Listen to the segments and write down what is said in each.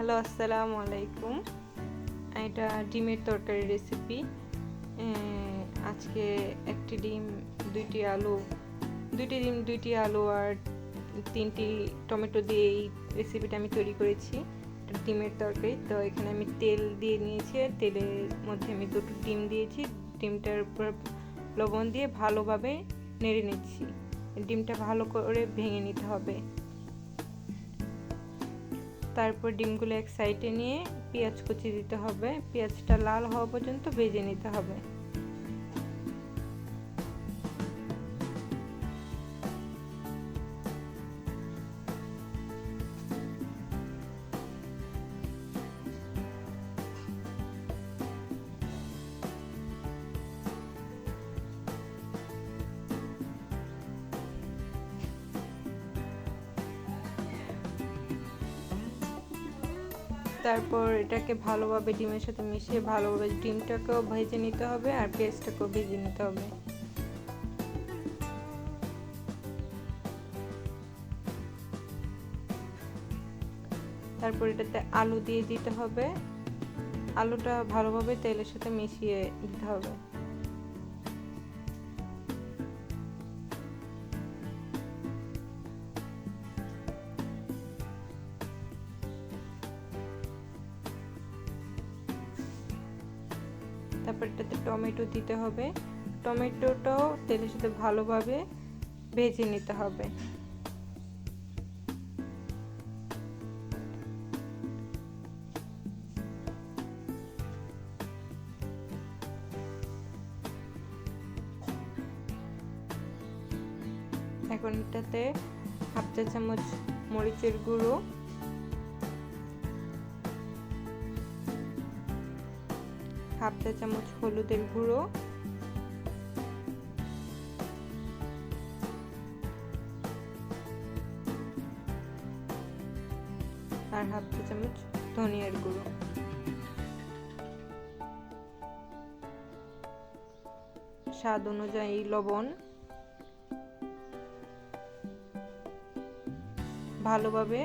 Hello, আসসালামু আলাইকুম। এটা ডিমের তরকারি রেসিপি। আজকে একটি ডিম, দুইটি আলু আর 3টি টমেটো দিয়ে এই রেসিপিটা আমি তৈরি করেছি। ডিমের তরকারি। তো এখানে আমি তেল দিয়ে নিয়েছি, তেলের মধ্যে আমি 2টো ডিম দিয়েছি। ডিমটার উপর লবণ দিয়ে ভালোভাবে নেড়ে নিচ্ছি। ডিমটা ভালো করে ভেঙে নিতে হবে। তারপর ডিমগুলো এক সাইডে নিয়ে পেঁয়াজ কুচি দিতে হবে। পেঁয়াজটা লাল হওয়া পর্যন্ত ভেজে নিতে হবে। তারপর এটাকে ভালোভাবে ডিমের সাথে মিশিয়ে ভালোভাবে ডিমটাকেও ভেজে নিতে হবে আর পেঁয়াজটাকেও ভেজে নিতে হবে। তারপর এটাতে আলু দিয়ে দিতে হবে। আলুটা ভালোভাবে তেলের সাথে মিশিয়ে দিতে হবে। তারপর এটাতে টমেটো দিতে হবে। টমেটোটাও তেলের সাথে ভালোভাবে ভেজে নিতে হবে। এখন এটাতে হাফ চা চামচ মরিচের গুঁড়ো, হাফ চা চামচ হলুদের গুঁড়ো, আর হাফ চা চামচ ধনিয়ার গুঁড়ো। স্বাদ অনুযায়ী লবণ। ভালোভাবে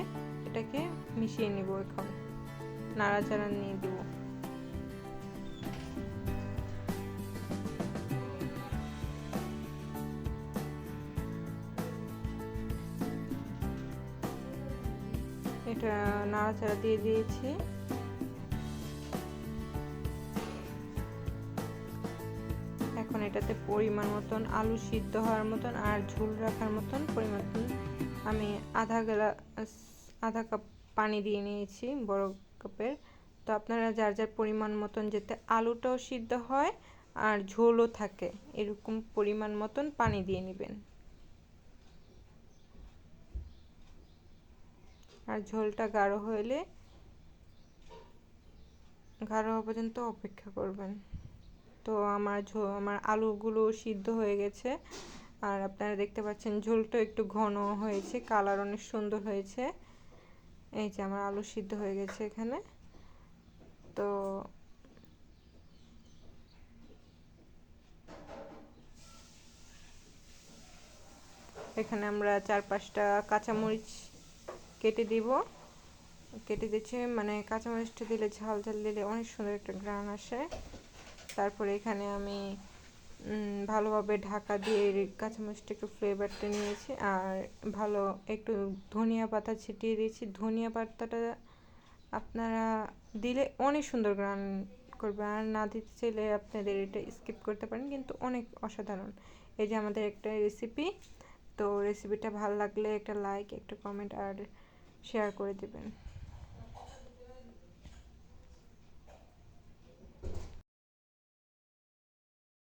এটাকে মিশিয়ে নিব। এখন নাড়াচাড়া নিয়ে দিব। এটা নাড়াচাড়া দিয়ে দিয়েছি। এখন এটাতে পরিমাণ মতন আলু সিদ্ধ হওয়ার মতন আর ঝোল রাখার মতন পরিমাণ আমি আধা কাপ পানি দিয়ে নিয়েছি, বড় কাপের। তো আপনারা যার যার পরিমাণ মতন, যাতে আলুটাও সিদ্ধ হয় আর ঝোলও থাকে, এরকম পরিমাণ মতন পানি দিয়ে নেবেন। আর ঝোলটা গাঢ় হওয়া পর্যন্ত অপেক্ষা করবেন। তো আমার আলুগুলো সিদ্ধ হয়ে গেছে, আর আপনারা দেখতে পাচ্ছেন ঝোলটা একটু ঘন হয়েছে, কালার অনেক সুন্দর হয়েছে। এই যে আমার আলু সিদ্ধ হয়ে গেছে এখানে। তো এখানে আমরা 4-5টা কাঁচামরিচ কেটে দিচ্ছি। মানে কাঁচামরিচটা দিলে, ঝাল দিলে অনেক সুন্দর একটা ঘ্রাণ আসে। তারপরে এখানে আমি ভালোভাবে ঢাকা দিয়ে কাঁচামরিচটা একটু ফ্লেভারটা নিয়েছি, আর ভালো একটু ধনিয়া পাতা ছিটিয়ে দিয়েছি। ধনিয়া পাতাটা আপনারা দিলে অনেক সুন্দর ঘ্রাণ করবে, আর না দিতে চাইলে আপনাদের এটা স্কিপ করতে পারেন, কিন্তু অনেক অসাধারণ। এই যে আমাদের একটা রেসিপি। তো রেসিপিটা ভালো লাগলে একটা লাইক, একটা কমেন্ট আর শেয়ার করে দেবেন।